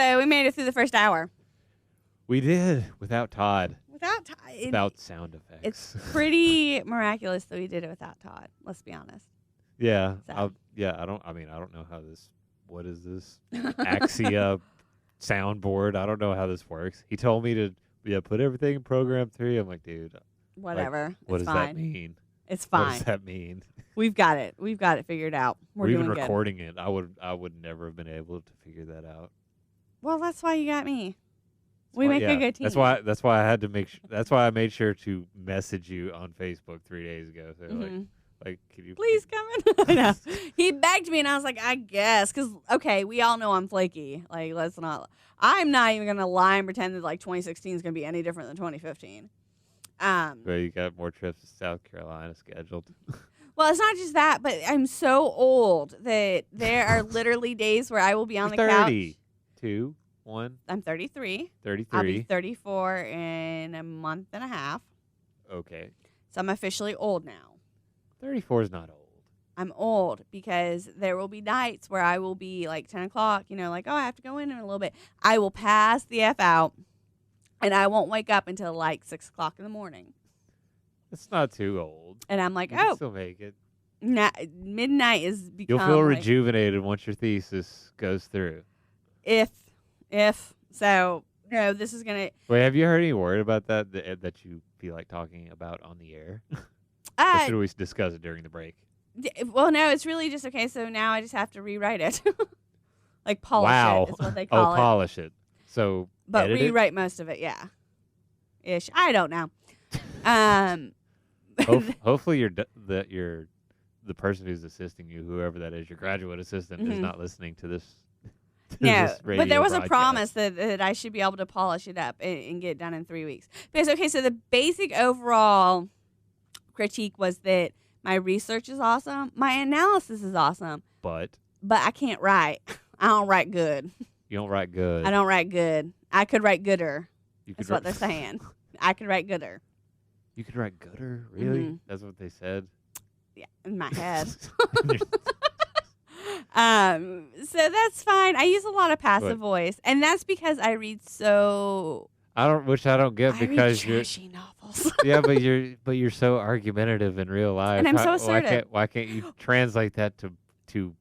So we made it through the first hour. We did without Todd. Without sound effects. It's pretty miraculous that we did it without Todd. Let's be honest. Yeah. So. I don't know how this. What is this? Axia soundboard. I don't know how this works. He told me to put everything in program 3. I'm like, dude. Whatever. What it's does fine. that mean? It's fine. What does that mean? We've got it. We've got it figured out. We're even doing recording it. I would never have been able to figure that out. Well, that's why you got me. We make a good team. That's why I had to make. That's why I made sure to message you on Facebook 3 days ago. So like, can you please come in? I know. He begged me, and I was like, I guess, because we all know I'm flaky. Like, let's not. I'm not even gonna lie and pretend that like 2016 is gonna be any different than 2015. But you got more trips to South Carolina scheduled. Well, it's not just that, but I'm so old that there are literally days where I will be on the couch. 32. One. I'm 33. 33. I'll be 34 in a month and a half. Okay. So I'm officially old now. 34 is not old. I'm old because there will be nights where I will be like 10 o'clock, like, I have to go in a little bit. I will pass the F out, and I won't wake up until like 6 o'clock in the morning. It's not too old. And I'm like, you can still make it. Midnight is become. You'll feel rejuvenated once your thesis goes through. If so, no, this is gonna. Wait, have you heard any word about that you feel like talking about on the air? Or should we discuss it during the break? Well, no, it's really just okay. So now I just have to rewrite it, like polish it is what they call it. Polish it. So, but rewrite most of it, yeah, ish. I don't know. Hopefully, the person who's assisting you, whoever that is, your graduate assistant, is not listening to this. No, but there was a promise that I should be able to polish it up and get it done in 3 weeks. Because, so the basic overall critique was that my research is awesome. My analysis is awesome. But I can't write. I don't write good. You don't write good. I don't write good. I could write gooder. That's what they're saying. I could write gooder. You could write gooder? Really? Mm-hmm. That's what they said? Yeah, in my head. So that's fine. I use a lot of passive voice, and that's because I read so. I don't get because you're trashy novels. Yeah, but you're so argumentative in real life, and I'm so assertive. Why can't you translate that to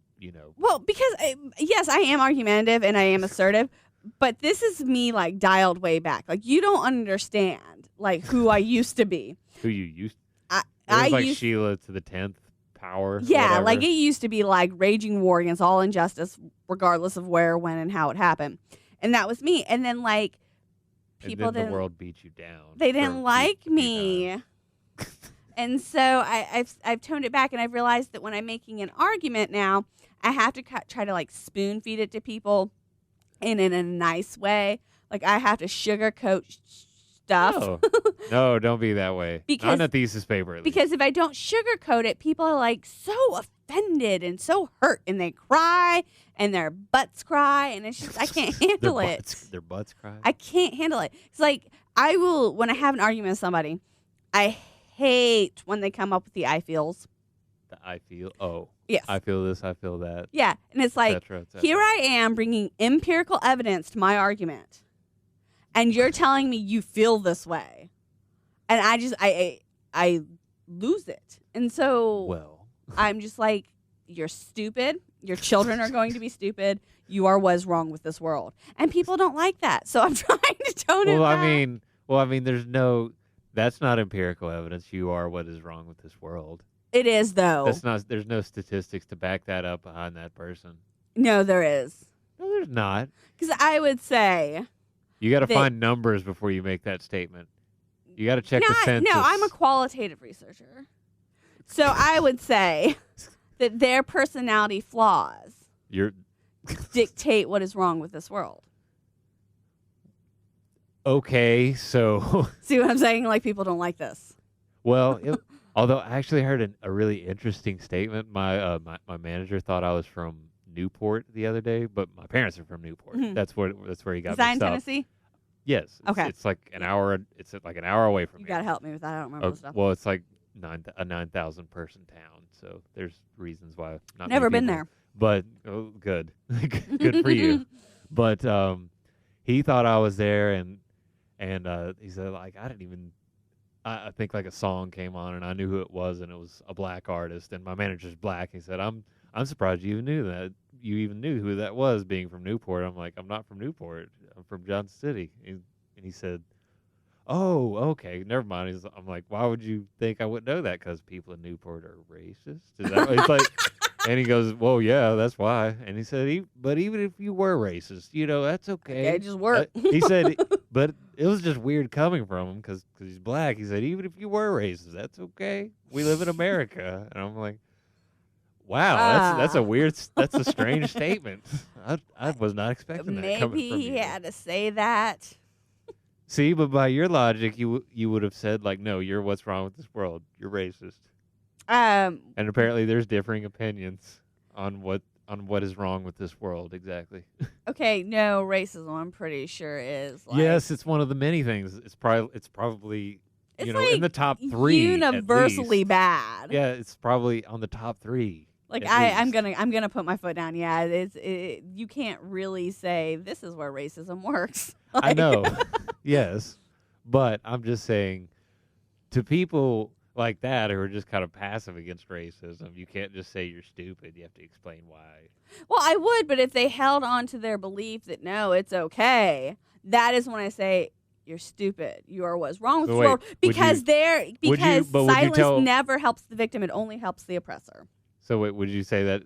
Well, because yes, I am argumentative and I am assertive, but this is me like dialed way back. Like you don't understand like who I used to be. Who you used? I was like Shiela to the 10th. Power. Yeah, whatever. Like it used to be like raging war against all injustice, regardless of where, when, and how it happened. And that was me. And then like people the world beat you down. They didn't like me. And so I've toned it back, and I've realized that when I'm making an argument now, I have to try to like spoon feed it to people and in a nice way. Like I have to sugarcoat stuff. No, don't be that way. Not in a thesis paper. Because if I don't sugarcoat it, people are like so offended and so hurt, and they cry and their butts cry, and it's just I can't handle their butts cry. I can't handle it. It's like I will when I have an argument with somebody. I hate when they come up with the I feels. The I feel. Oh. Yes. I feel this. I feel that. Yeah, and it's like et cetera. Here I am bringing empirical evidence to my argument. And you're telling me you feel this way, and I lose it, and so I'm just like, you're stupid. Your children are going to be stupid. You was wrong with this world, and people don't like that. So I'm trying to tone it back. I mean, that's not empirical evidence. You are what is wrong with this world. It is though. That's not. There's no statistics to back that up behind that person. No, there is. No, there's not. Because I would say. You got to find numbers before you make that statement. You got to check the census. No, I'm a qualitative researcher. So I would say that their personality flaws dictate what is wrong with this world. Okay, so... See what I'm saying? Like, people don't like this. Well, although I actually heard a really interesting statement. My manager thought I was from Newport the other day, but my parents are from Newport. Mm-hmm. That's where he got mixed up. Is that in Tennessee? Yes. Okay. It's like an hour. It's like an hour away from here. You gotta help me with that. I don't remember the stuff. Well, it's like a 9,000 person town, so there's reasons why. Never been there. But good, good for you. But he thought I was there, and he said like I didn't even. I think like a song came on, and I knew who it was, and it was a black artist, and my manager's black. He said, I'm surprised you even knew that. You even knew who that was, being from Newport. I'm like, I'm not from Newport. I'm from Johnson City. And he said, oh, okay, never mind. I'm like, why would you think I wouldn't know that? Because people in Newport are racist. Is that what it's like? And he goes, well, yeah, that's why. And he said, but even if you were racist, that's okay. Okay, just work. He said, but it was just weird coming from him because he's black. He said, even if you were racist, that's okay. We live in America. And I'm like, wow, that's a weird, that's a strange statement. I was not expecting that coming from you. Maybe he had to say that. See, but by your logic, you would have said like, no, you're what's wrong with this world. You're racist. And apparently, there's differing opinions on what is wrong with this world exactly. Okay, no, racism. I'm pretty sure is. Like, yes, it's one of the many things. It's probably like in the top 3. Universally bad. Yeah, it's probably on the top 3. Like I'm gonna put my foot down. Yeah, you can't really say this is where racism works. Like, I know. Yes, but I'm just saying to people like that who are just kind of passive against racism, you can't just say you're stupid. You have to explain why. Well, I would, but if they held on to their belief that no, it's okay, that is when I say you're stupid. You are what's wrong with the world because silence never helps the victim. It only helps the oppressor. So wait, would you say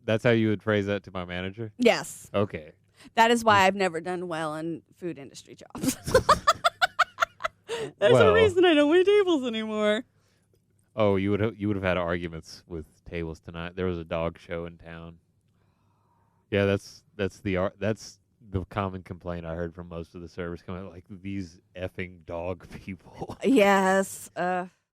that's how you would phrase that to my manager? Yes. Okay. That is why I've never done well in food industry jobs. That's the reason I don't wait tables anymore. Oh, you would have had arguments with tables tonight. There was a dog show in town. Yeah, that's the common complaint I heard from most of the servers coming, like these effing dog people. Yes.